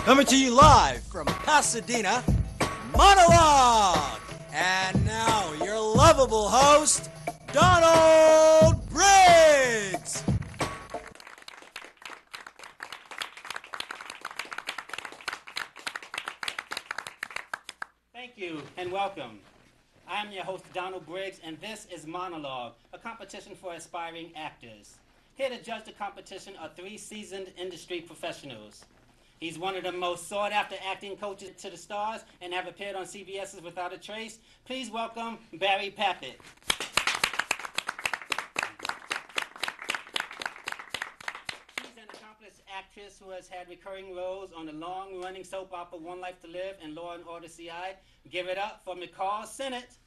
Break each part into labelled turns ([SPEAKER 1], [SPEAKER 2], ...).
[SPEAKER 1] Coming to you live from Pasadena, Monologue! And now, your lovable host, Donald Briggs!
[SPEAKER 2] Thank you and welcome. I am your host, Donald Briggs, and this is Monologue, a competition for aspiring actors. Here to judge the competition are three seasoned industry professionals. He's one of the most sought-after acting coaches to the stars and have appeared on CBS's Without a Trace. Please welcome Barry Pappett. She's an accomplished actress who has had recurring roles on the long-running soap opera One Life to Live and Law & Order CI. Give it up for McCall Sennett.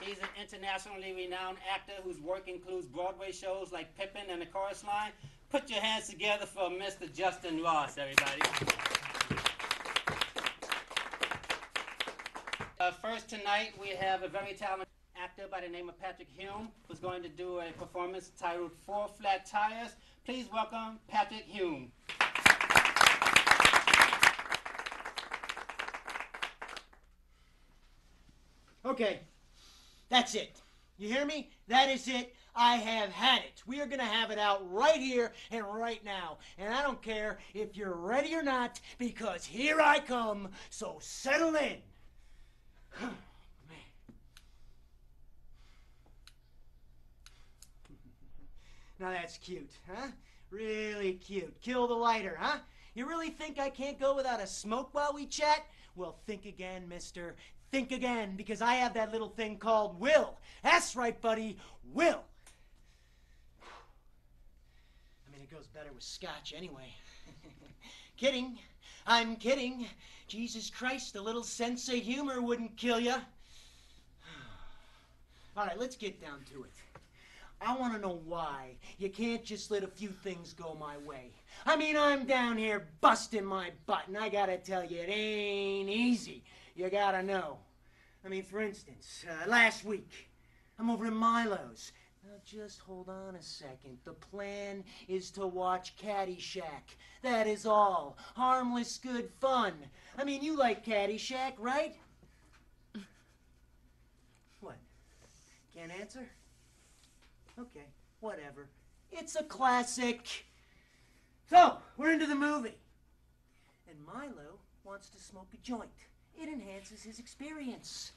[SPEAKER 2] He's an internationally renowned actor whose work includes Broadway shows like Pippin and The Chorus Line. Put your hands together for Mr. Justin Ross, everybody. First tonight, we have a very talented actor by the name of Patrick Hume, who's going to do a performance titled Four Flat Tires. Please welcome Patrick Hume.
[SPEAKER 3] Okay. That's it. You hear me? That is it. I have had it. We are going to have it out right here and right now. And I don't care if you're ready or not, because here I come. So settle in. Man. Now that's cute, huh? Really cute. Kill the lighter, huh? You really think I can't go without a smoke while we chat? Well, think again, mister. Think again, because I have that little thing called will. That's right, buddy, will. I mean, it goes better with scotch anyway. Kidding. I'm kidding. Jesus Christ, a little sense of humor wouldn't kill you. All right, let's get down to it. I want to know why you can't just let a few things go my way. I mean, I'm down here busting my butt, and I gotta tell you, it ain't easy. You gotta know. I mean, for instance, last week, I'm over at Milo's. Now, just hold on a second. The plan is to watch Caddyshack. That is all. Harmless, good fun. I mean, you like Caddyshack, right? What? Can't answer? Okay, whatever. It's a classic. So, we're into the movie. And Milo wants to smoke a joint. It enhances his experience.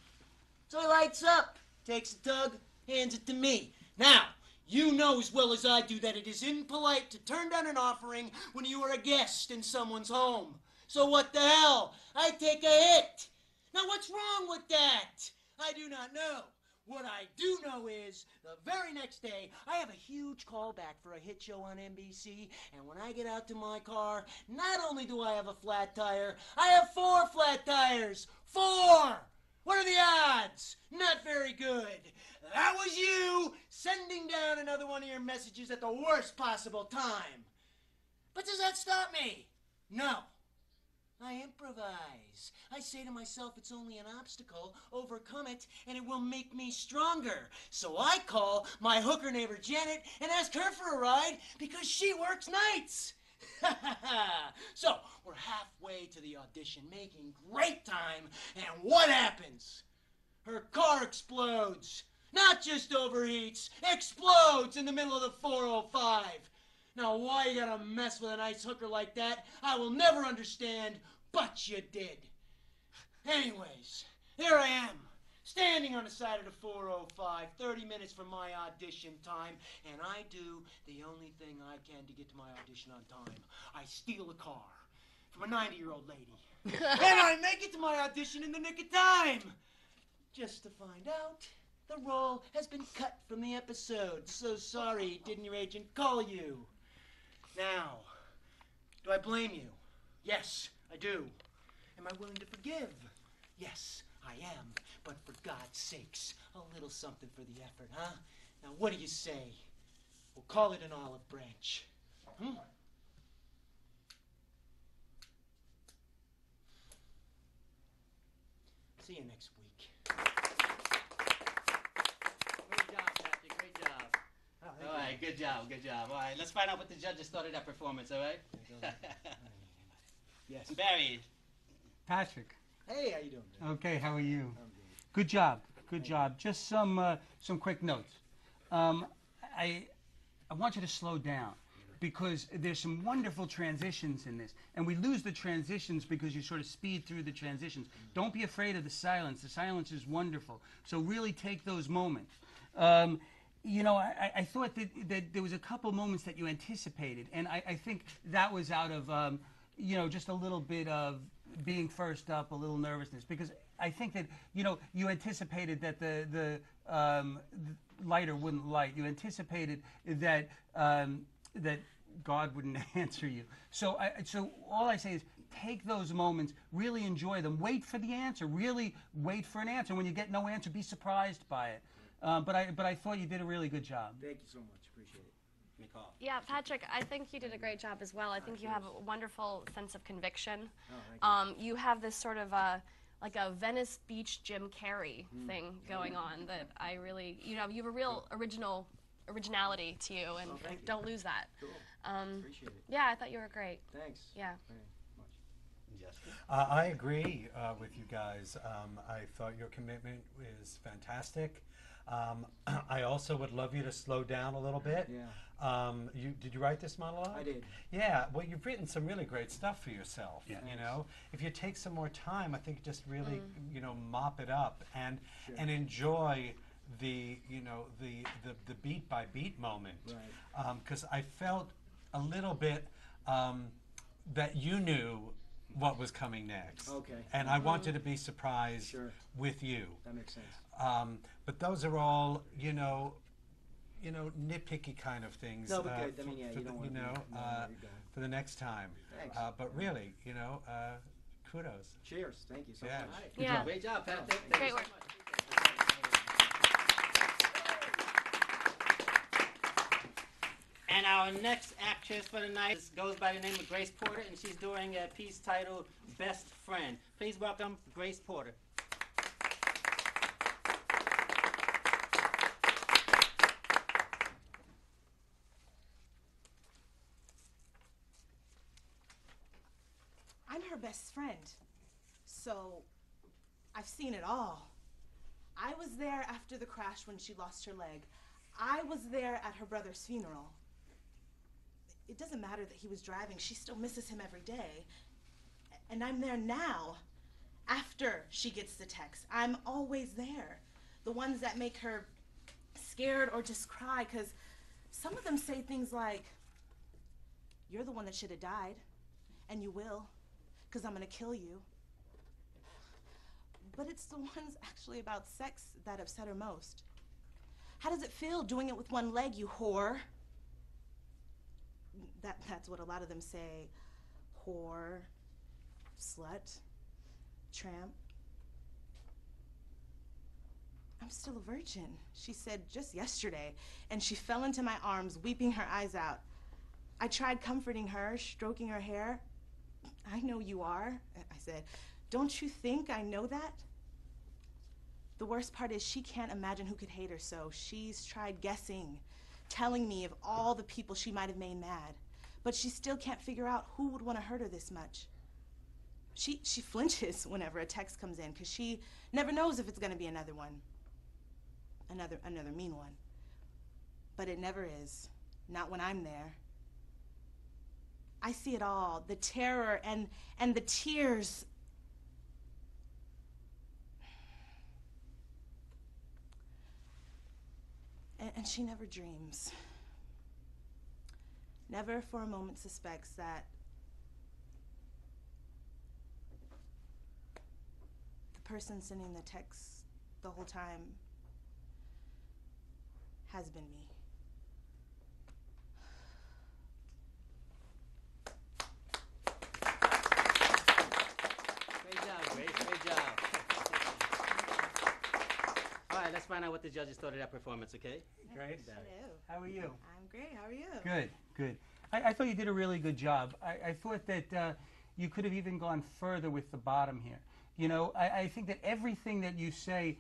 [SPEAKER 3] So he lights up, takes a tug, hands it to me. Now, you know as well as I do that it is impolite to turn down an offering when you are a guest in someone's home. So what the hell? I take a hit. Now what's wrong with that? I do not know. What I do know is, the very next day, I have a huge callback for a hit show on NBC, and when I get out to my car, not only do I have a flat tire, I have 4 flat tires! 4! What are the odds? Not very good. That was you sending down another one of your messages at the worst possible time. But does that stop me? No. I improvise. I say to myself, it's only an obstacle, overcome it, and it will make me stronger. So I call my hooker neighbor Janet and ask her for a ride because she works nights. So we're halfway to the audition, making great time, and what happens? Her car explodes. Not just overheats, explodes in the middle of the 405. Now, why you gotta mess with a nice hooker like that, I will never understand, but you did. Anyways, here I am, standing on the side of the 405, 30 minutes from my audition time, and I do the only thing I can to get to my audition on time. I steal a car from a 90-year-old lady, and I make it to my audition in the nick of time, just to find out the role has been cut from the episode. So sorry, didn't your agent call you? Now, do I blame you? Yes, I do. Am I willing to forgive? Yes, I am. But for God's sakes, a little something for the effort, huh? Now, what do you say? We'll call it an olive branch. See you next week.
[SPEAKER 2] Great job, Patrick. Great job.
[SPEAKER 3] Oh,
[SPEAKER 2] All right, right, good job, good job. All right, let's find out what the judges thought of that performance, all right?
[SPEAKER 3] Yes.
[SPEAKER 2] Barry.
[SPEAKER 4] Patrick.
[SPEAKER 3] Hey, how you doing, man?
[SPEAKER 4] Okay, how are you?
[SPEAKER 3] I'm good.
[SPEAKER 4] Good job. Good job. Just some quick notes. I want you to slow down because there's some wonderful transitions in this, and we lose the transitions because you sort of speed through the transitions. Don't be afraid of the silence. The silence is wonderful. So really take those moments. You know, I thought that there was a couple moments that you anticipated, and I think that was out of you know, just a little bit of being first up, a little nervousness, because I think that, you know, you anticipated that the lighter wouldn't light. You anticipated that that God wouldn't answer you. So all I say is take those moments, really enjoy them. Wait for the answer. Really wait for an answer. When you get no answer, be surprised by it. But I thought you did a really good job.
[SPEAKER 3] Thank you so much. Appreciate it.
[SPEAKER 2] Nicole.
[SPEAKER 5] Yeah, Patrick, I think you did a great job as well. I think you have a wonderful sense of conviction.
[SPEAKER 3] Oh, thank
[SPEAKER 5] You have this sort of like a Venice Beach Jim Carrey thing going on that I really, you know, you have a real originality to you, and
[SPEAKER 3] thank you.
[SPEAKER 5] don't lose that.
[SPEAKER 3] Cool. Appreciate it.
[SPEAKER 5] Yeah, I thought you were great.
[SPEAKER 3] Thanks.
[SPEAKER 5] Yeah.
[SPEAKER 3] Very much.
[SPEAKER 2] Justin.
[SPEAKER 6] I agree with you guys. I thought your commitment was fantastic. I also would love you to slow down a little bit.
[SPEAKER 3] Yeah.
[SPEAKER 6] Did you write this monologue?
[SPEAKER 3] I did.
[SPEAKER 6] Yeah. Well, you've written some really great stuff for yourself.
[SPEAKER 4] Yeah.
[SPEAKER 6] You know, if you take some more time, I think just really, you know, mop it up and
[SPEAKER 3] Sure.
[SPEAKER 6] and enjoy the, you know, the beat by beat moment.
[SPEAKER 3] Right.
[SPEAKER 6] Because I felt a little bit that you knew what was coming next.
[SPEAKER 3] Okay.
[SPEAKER 6] And I wanted to be surprised
[SPEAKER 3] Sure.
[SPEAKER 6] with you.
[SPEAKER 3] That makes sense.
[SPEAKER 6] But those are all, you know, nitpicky kind of things.
[SPEAKER 3] No, but good. I mean, yeah, you don't want to
[SPEAKER 6] know,
[SPEAKER 3] be- no, you're good.
[SPEAKER 6] for the next time.
[SPEAKER 3] Thanks.
[SPEAKER 6] But really, you know, kudos.
[SPEAKER 3] Cheers. Thank you so
[SPEAKER 6] Yeah.
[SPEAKER 3] much.
[SPEAKER 6] Good
[SPEAKER 5] Yeah.
[SPEAKER 6] job.
[SPEAKER 2] Great job, Patrick. Thank
[SPEAKER 5] Great
[SPEAKER 2] you so
[SPEAKER 5] work.
[SPEAKER 2] much. And our next actress for the night goes by the name of Grace Porter, and she's doing a piece titled Best Friend. Please welcome Grace Porter.
[SPEAKER 7] I'm her best friend, so I've seen it all. I was there after the crash when she lost her leg. I was there at her brother's funeral. It doesn't matter that he was driving. She still misses him every day. And I'm there now, after she gets the text. I'm always there. The ones that make her scared or just cry, because some of them say things like, "You're the one that should have died, and you will, because I'm going to kill you." But it's the ones actually about sex that upset her most. "How does it feel doing it with one leg, you whore?" That's what a lot of them say. Whore, slut, tramp. "I'm still a virgin," she said just yesterday, and she fell into my arms, weeping her eyes out. I tried comforting her, stroking her hair. "I know you are," I said. "Don't you think I know that?" The worst part is she can't imagine who could hate her so. She's tried guessing, telling me of all the people she might have made mad. But she still can't figure out who would want to hurt her this much. She flinches whenever a text comes in, because she never knows if it's going to be another one. Another mean one. But it never is. Not when I'm there. I see it all, the terror and the tears. And she never dreams. Never for a moment suspects that the person sending the text the whole time has been me.
[SPEAKER 2] Great job, Grace. Great job. All right, let's find out what the judges thought of that performance, okay?
[SPEAKER 4] Grace,
[SPEAKER 7] Hello.
[SPEAKER 4] how are you?
[SPEAKER 7] I'm great. How are you?
[SPEAKER 4] Good, good. I thought you did a really good job. I thought that you could have even gone further with the bottom here. You know, I think that everything that you say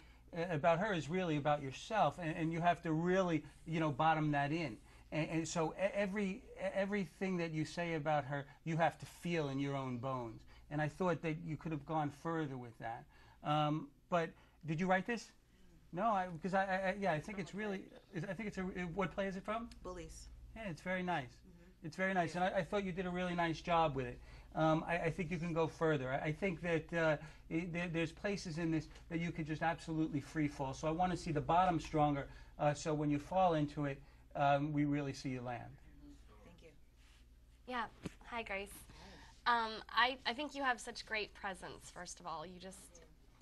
[SPEAKER 4] about her is really about yourself, and you have to really, you know, bottom that in. And so everything that you say about her, you have to feel in your own bones. And I thought that you could have gone further with that. But did you write this? No, because I think it's really. I think it's what play is it from?
[SPEAKER 7] Bullies.
[SPEAKER 4] Yeah, it's very nice. It's very nice, and I thought you did a really nice job with it. I think you can go further. I think that there's places in this that you could just absolutely free fall. So I want to see the bottom stronger, so when you fall into it, we really see you land.
[SPEAKER 7] Thank you.
[SPEAKER 5] Yeah. Hi, Grace. I think you have such great presence. First of all,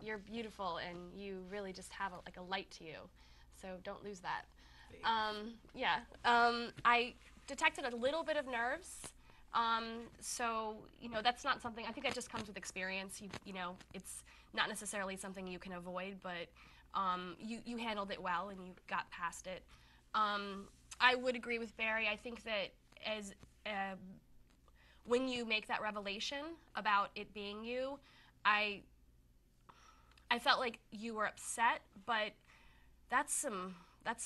[SPEAKER 5] you're beautiful, and you really just have like a light to you. So don't lose that. Yeah. I detected a little bit of nerves. So, that's not something, I think that just comes with experience. It's not necessarily something you can avoid, but you handled it well and you got past it. I would agree with Barry. I think that when you make that revelation about it being you, I felt like you were upset, but that's some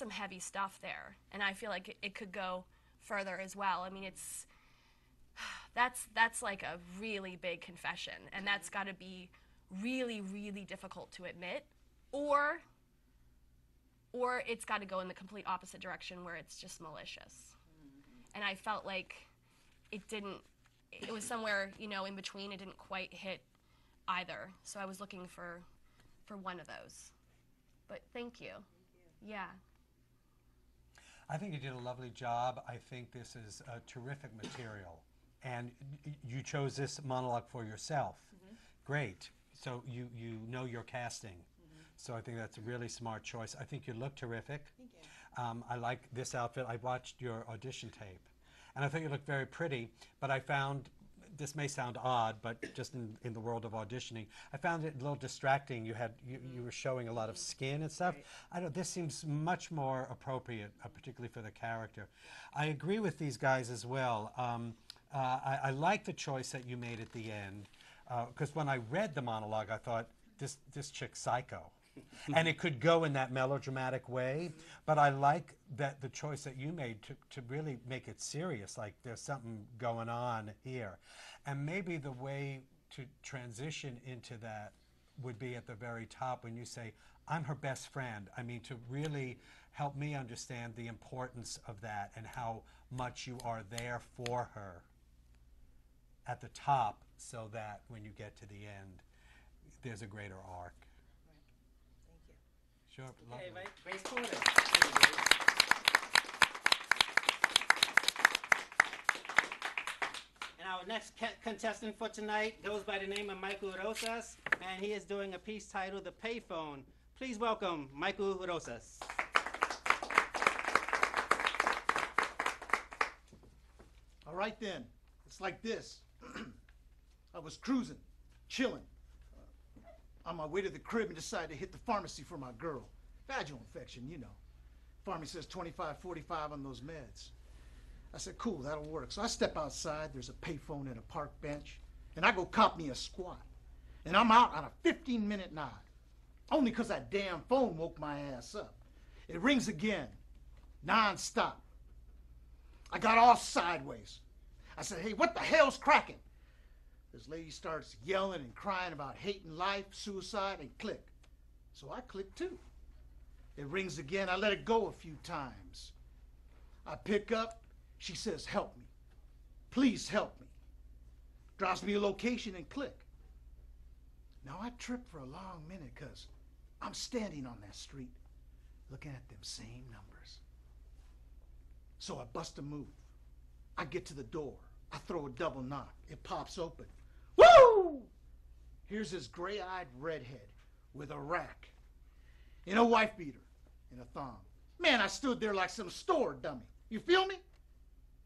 [SPEAKER 5] heavy stuff there, and I feel like it could go further as well. I mean, that's like a really big confession, and that's got to be really, really difficult to admit, or it's got to go in the complete opposite direction where it's just malicious. And I felt like it was somewhere, in between. It didn't quite hit either, so I was looking for one of those. But thank you. Yeah.
[SPEAKER 6] I think you did a lovely job. I think this is a terrific material. And you chose this monologue for yourself. Great. So you know your casting. So I think that's a really smart choice. I think you look terrific.
[SPEAKER 7] Thank you.
[SPEAKER 6] I like this outfit. I watched your audition tape. And I thought you looked very pretty, but I found, this may sound odd, but just in the world of auditioning, I found it a little distracting. You were showing a lot of skin and stuff. This seems much more appropriate, particularly for the character. I agree with these guys as well. I like the choice that you made at the end, because when I read the monologue, I thought, this chick's psycho. And it could go in that melodramatic way, but I like that the choice that you made to really make it serious, like there's something going on here. And maybe the way to transition into that would be at the very top when you say, I'm her best friend. I mean, to really help me understand the importance of that and how much you are there for her at the top, so that when you get to the end, there's a greater arc.
[SPEAKER 7] Thank you.
[SPEAKER 6] Sure.
[SPEAKER 2] Okay,
[SPEAKER 6] Lovely.
[SPEAKER 2] Grace Porter. And our next contestant for tonight goes by the name of Michael Rosas, and he is doing a piece titled The Payphone. Please welcome Michael Rosas.
[SPEAKER 8] All right then, it's like this. I was cruising, chilling, on my way to the crib and decided to hit the pharmacy for my girl. Vaginal infection, you know. Pharmacy says 25-45 on those meds. I said, cool, that'll work. So I step outside, there's a payphone and a park bench, and I go cop me a squat. And I'm out on a 15-minute nod, only because that damn phone woke my ass up. It rings again, non-stop. I got all sideways. I said, hey, what the hell's cracking? This lady starts yelling and crying about hating life, suicide, and click. So I click too. It rings again. I let it go a few times. I pick up. She says, help me. Please help me. Drops me a location and click. Now I trip for a long minute because I'm standing on that street looking at them same numbers. So I bust a move. I get to the door. I throw a double knock. It pops open. Woo! Here's this gray-eyed redhead with a rack and a wife beater and a thong. Man, I stood there like some store dummy. You feel me?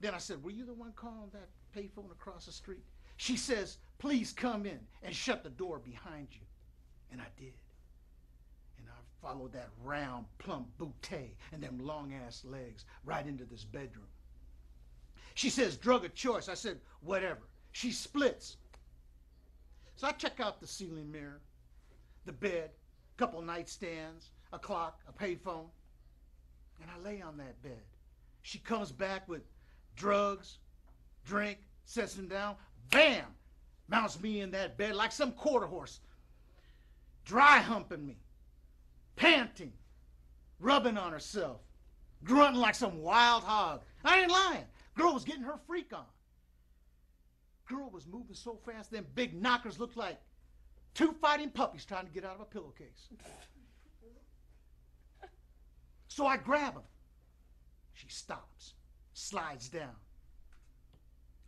[SPEAKER 8] Then I said, were you the one calling that payphone across the street? She says, please come in and shut the door behind you. And I did. And I followed that round, plump bootay and them long-ass legs right into this bedroom. She says, drug of choice. I said, whatever. She splits. So I check out the ceiling mirror, the bed, a couple nightstands, a clock, a payphone, and I lay on that bed She comes back with drugs, drink, sets him down, bam! Mounts me in that bed like some quarter horse, dry humping me, panting, rubbing on herself, grunting like some wild hog. I ain't lying. Girl was getting her freak on. Girl was moving so fast, them big knockers looked like two fighting puppies trying to get out of a pillowcase. So I grab him. She stops, slides down,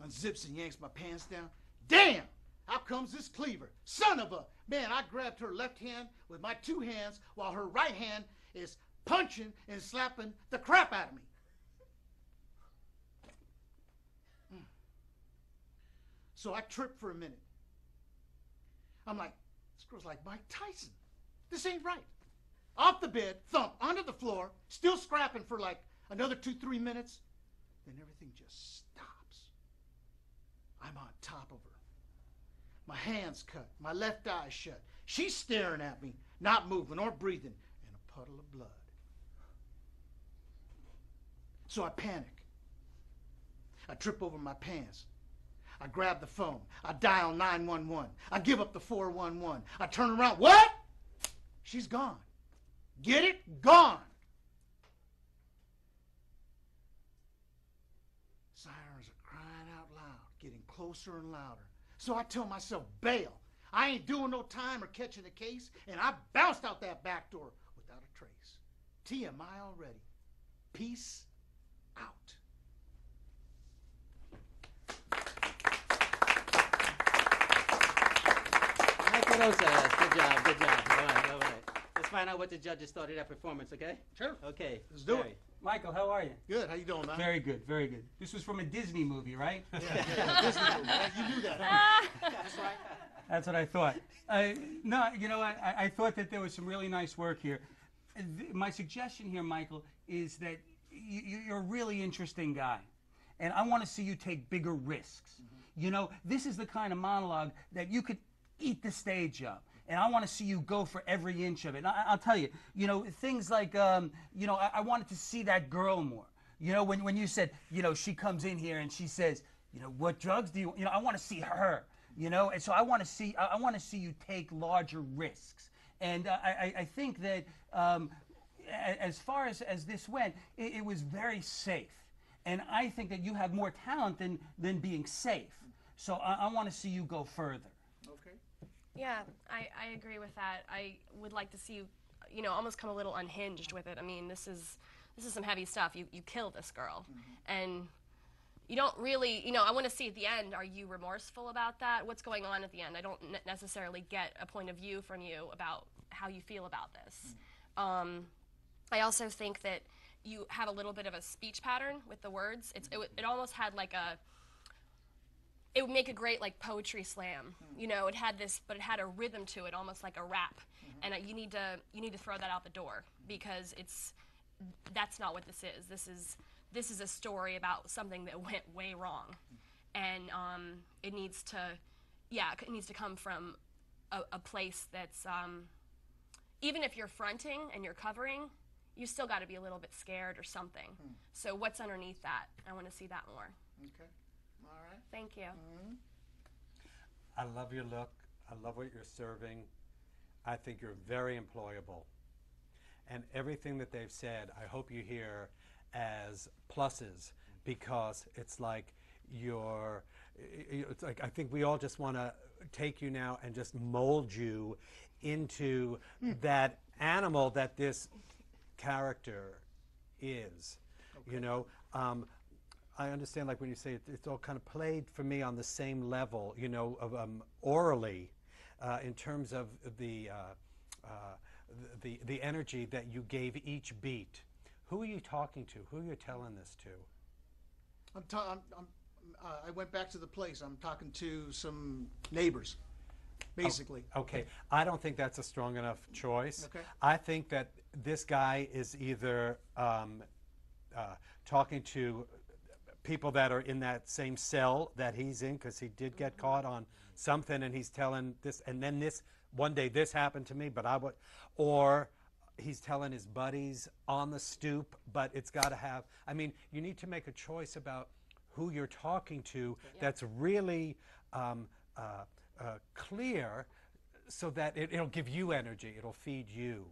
[SPEAKER 8] unzips and yanks my pants down. Damn! Out comes this cleaver. Son of a... Man, I grabbed her left hand with my two hands while her right hand is punching and slapping the crap out of me. So I tripped for a minute. I'm like, this girl's like Mike Tyson. This ain't right. Off the bed, thump, onto the floor, still scrapping for like another 2-3 minutes. Then everything just stops. I'm on top of her. My hands cut, my left eye shut. She's staring at me, not moving or breathing, and a puddle of blood. So I panic. I trip over my pants. I grab the phone. I dial 911. I give up the 411. I turn around. What? She's gone. Get it? Gone. Sirens are crying out loud, getting closer and louder. So I tell myself, bail. I ain't doing no time or catching a case, and I bounced out that back door without a trace. TMI already. Peace out.
[SPEAKER 2] Good job, good job. All right. Let's find out what the judges thought of that performance, okay?
[SPEAKER 8] Sure.
[SPEAKER 2] Okay.
[SPEAKER 8] Let's do
[SPEAKER 2] Larry.
[SPEAKER 8] it.
[SPEAKER 4] Michael, how are you?
[SPEAKER 8] Good. How you doing, man?
[SPEAKER 4] Very good, very good. This was from a Disney movie, right?
[SPEAKER 8] Yeah, Disney movie. You knew that, huh?
[SPEAKER 2] That's right.
[SPEAKER 4] That's what I thought. No, you know, I thought that there was some really nice work here. My suggestion here, Michael, is that you're a really interesting guy. And I want to see you take bigger risks. Mm-hmm. You know, this is the kind of monologue that you could eat the stage up. And I want to see you go for every inch of it. And I'll tell you, you know, things like, you know, I wanted to see that girl more. You know, when you said, you know, she comes in here and she says, you know, what drugs do you know, I want to see her. You know, and so I want to see you take larger risks. And I think that as far as this went, it was very safe. And I think that you have more talent than being safe. So I want to see you go further.
[SPEAKER 8] Okay.
[SPEAKER 5] Yeah, I agree with that. I would like to see you, you know, almost come a little unhinged with it. I mean, this is some heavy stuff. You kill this girl, and you don't really, you know, I want to see at the end, are you remorseful about that? What's going on at the end? I don't necessarily get a point of view from you about how you feel about this. I also think that you have a little bit of a speech pattern with the words. It almost had like it would make a great like poetry slam. You know, it had this, but it had a rhythm to it, almost like a rap. And you need to throw that out the door, because that's not what this is. This is a story about something that went way wrong, and it needs to come from a place that's even if you're fronting and you're covering, you still got to be a little bit scared or something. So what's underneath that? I want to see that more.
[SPEAKER 8] Okay. All right.
[SPEAKER 5] Thank you.
[SPEAKER 6] I love your look. I love what you're serving. I think you're very employable. And everything that they've said, I hope you hear as pluses, because it's like it's like I think we all just want to take you now and just mold you into that animal that this character is. Okay. You know, I understand, like when you say it's all kind of played for me on the same level, you know, of orally, in terms of the energy that you gave each beat. Who are you talking to? Who are you telling this to?
[SPEAKER 8] I went back to the place. I'm talking to some neighbors, basically.
[SPEAKER 6] Okay. I don't think that's a strong enough choice.
[SPEAKER 8] Okay.
[SPEAKER 6] I think that this guy is either talking to people that are in that same cell that he's in, because he did get caught on something, and he's telling this, and then this, one day this happened to me, but I would, or he's telling his buddies on the stoop, but it's got to have, I mean, you need to make a choice about who you're talking to that's really clear, so that it'll give you energy, it'll feed you.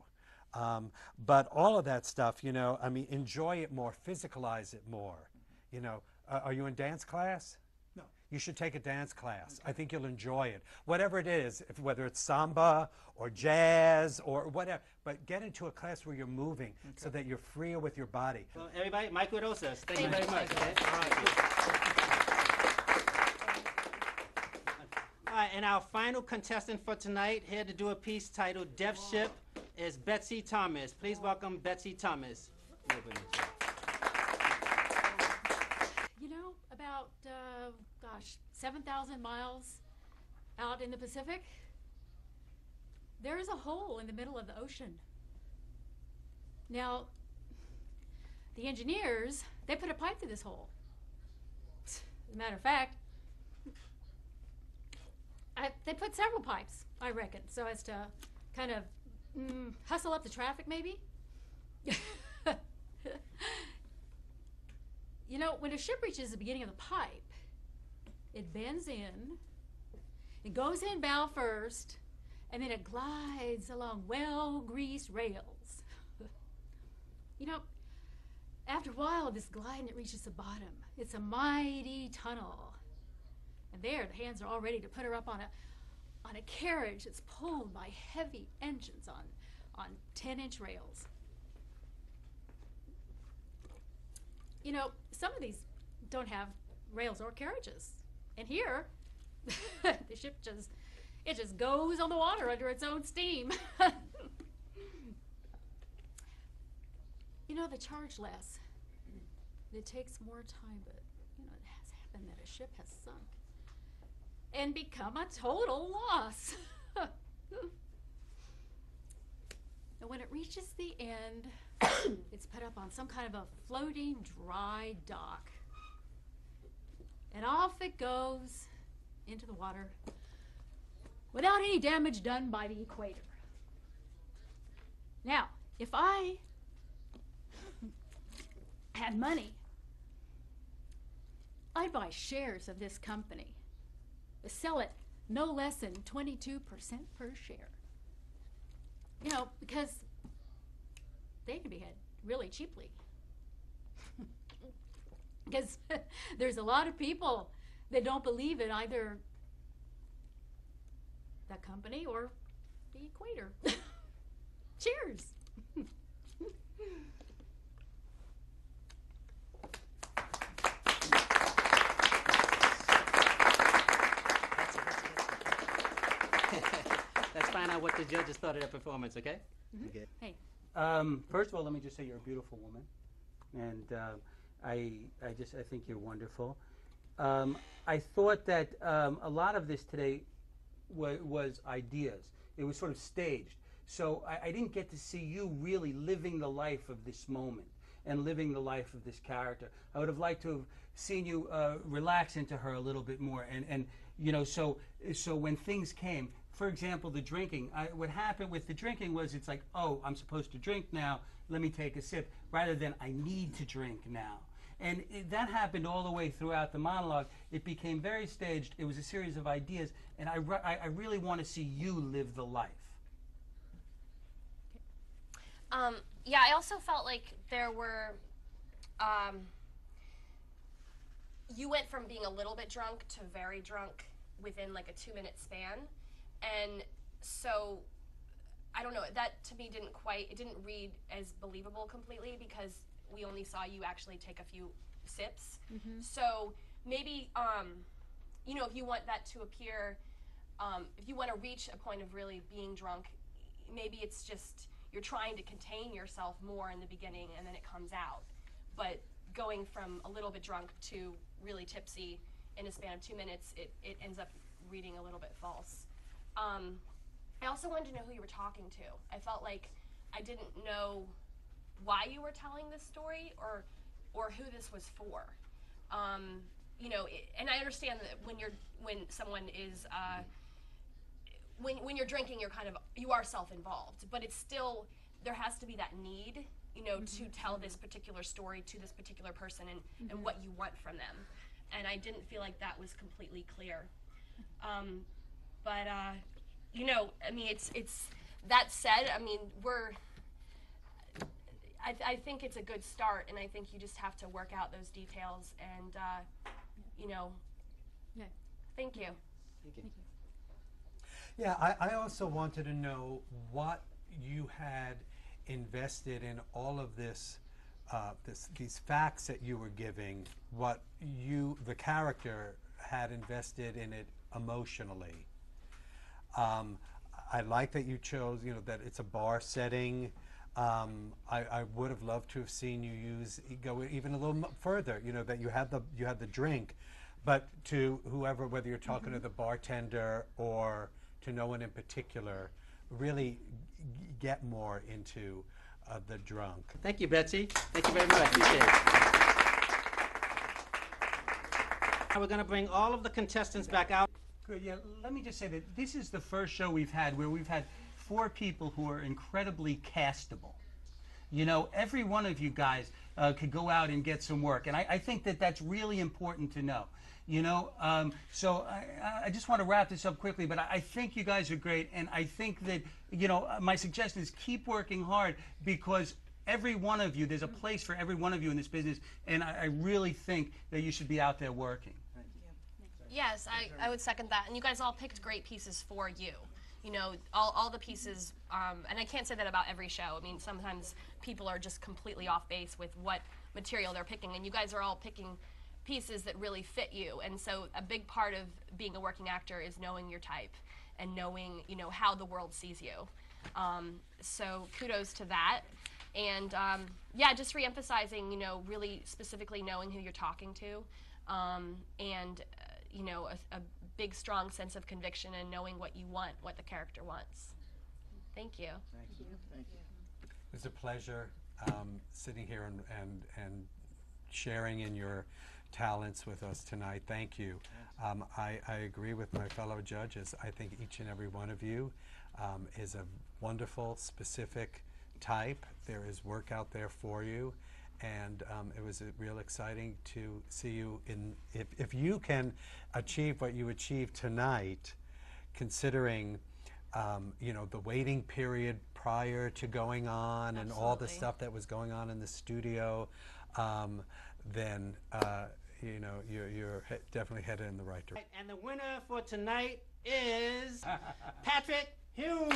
[SPEAKER 6] But all of that stuff, you know, I mean, enjoy it more, physicalize it more. You know, are you in dance class?
[SPEAKER 8] No.
[SPEAKER 6] You should take a dance class. I think you'll enjoy it. Whatever it is, whether it's samba or jazz or whatever, but get into a class where you're moving so that you're freer with your body.
[SPEAKER 2] Well, everybody, Mike Rosas, thank you very much. Okay? All right, and our final contestant for tonight, here to do a piece titled Death Ship, is Betsy Thomas. Please welcome Betsy Thomas.
[SPEAKER 9] You know, about, 7,000 miles out in the Pacific, there is a hole in the middle of the ocean. Now, the engineers, they put a pipe through this hole. As a matter of fact, they put several pipes, I reckon, so as to kind of hustle up the traffic, maybe. You know, when a ship reaches the beginning of the pipe, it bends in, it goes in bow first, and then it glides along well-greased rails. You know, after a while of this gliding, it reaches the bottom. It's a mighty tunnel. And there, the hands are all ready to put her up on a carriage that's pulled by heavy engines on 10-inch rails. You know, some of these don't have rails or carriages. And here, the ship just goes on the water under its own steam. You know, they charge less. It takes more time, but, you know, it has happened that a ship has sunk and become a total loss. And when it reaches the end, it's put up on some kind of a floating dry dock. And off it goes into the water without any damage done by the equator. Now, if I had money, I'd buy shares of this company, sell it no less than 22% per share. You know, because they can be had really cheaply. Because there's a lot of people that don't believe in either the company or the equator. Cheers.
[SPEAKER 2] Let's find out what the judges thought of the performance, okay? Okay.
[SPEAKER 9] Hey.
[SPEAKER 4] First of all, let me just say you're a beautiful woman, and I think you're wonderful. I thought that a lot of this today was ideas. It was sort of staged. So I didn't get to see you really living the life of this moment and living the life of this character. I would have liked to have seen you relax into her a little bit more. And you know, so when things came, for example, the drinking, what happened with the drinking was it's like, oh, I'm supposed to drink now, let me take a sip, rather than I need to drink now. And that happened all the way throughout the monologue. It became very staged. It was a series of ideas, and I really want to see you live the life.
[SPEAKER 5] Yeah, I also felt like there were, you went from being a little bit drunk to very drunk within like a 2-minute span. And so, I don't know, that to me it didn't read as believable completely because we only saw you actually take a few sips. Mm-hmm. So maybe, you know, if you want that to appear, if you want to reach a point of really being drunk, maybe it's just you're trying to contain yourself more in the beginning and then it comes out. But going from a little bit drunk to really tipsy in a span of 2 minutes, it ends up reading a little bit false. I also wanted to know who you were talking to. I felt like I didn't know why you were telling this story or who this was for. You know, and I understand that when someone is when you're drinking, you are self-involved, but it's still there has to be that need, to tell this particular story to this particular person and what you want from them. And I didn't feel like that was completely clear. I mean, it's that said, I mean, I think it's a good start, and I think you just have to work out those details, and,
[SPEAKER 9] Yeah.
[SPEAKER 5] thank you.
[SPEAKER 6] Yeah, I also wanted to know what you had invested in all of this, these facts that you were giving, what the character, had invested in it emotionally. I like that you chose, that it's a bar setting. I would have loved to have seen you go even a little further, that you had the drink, but to whoever, whether you're talking to the bartender or to no one in particular, really get more into the drunk.
[SPEAKER 2] Thank you, Betsy. Thank you very much. Appreciate it. Now we're going to bring all of the contestants back out.
[SPEAKER 4] Good, yeah, let me just say that this is the first show we've had where we've had 4 people who are incredibly castable. Every one of you guys could go out and get some work, and I think that that's really important to know. So I just want to wrap this up quickly, but I think you guys are great, and I think that, my suggestion is keep working hard, because every one of you, there's a place for every one of you in this business, and I really think that you should be out there working.
[SPEAKER 5] Yes, I would second that. And you guys all picked great pieces for you. All the pieces, and I can't say that about every show. I mean, sometimes people are just completely off base with what material they're picking, and you guys are all picking pieces that really fit you. And so a big part of being a working actor is knowing your type and knowing, how the world sees you. So kudos to that. And yeah, just re-emphasizing, really specifically knowing who you're talking to, and a big, strong sense of conviction and knowing what you want, what the character wants. Thank you.
[SPEAKER 8] Thank you. Thank you.
[SPEAKER 6] It's a pleasure sitting here and sharing in your talents with us tonight. Thank you. I agree with my fellow judges. I think each and every one of you is a wonderful, specific type. There is work out there for you. And it was real exciting to see you if you can achieve what you achieved tonight, considering the waiting period prior to going on. Absolutely. And all the stuff that was going on in the studio, then you're definitely headed in the right direction.
[SPEAKER 2] And the winner for tonight is Patrick Hume.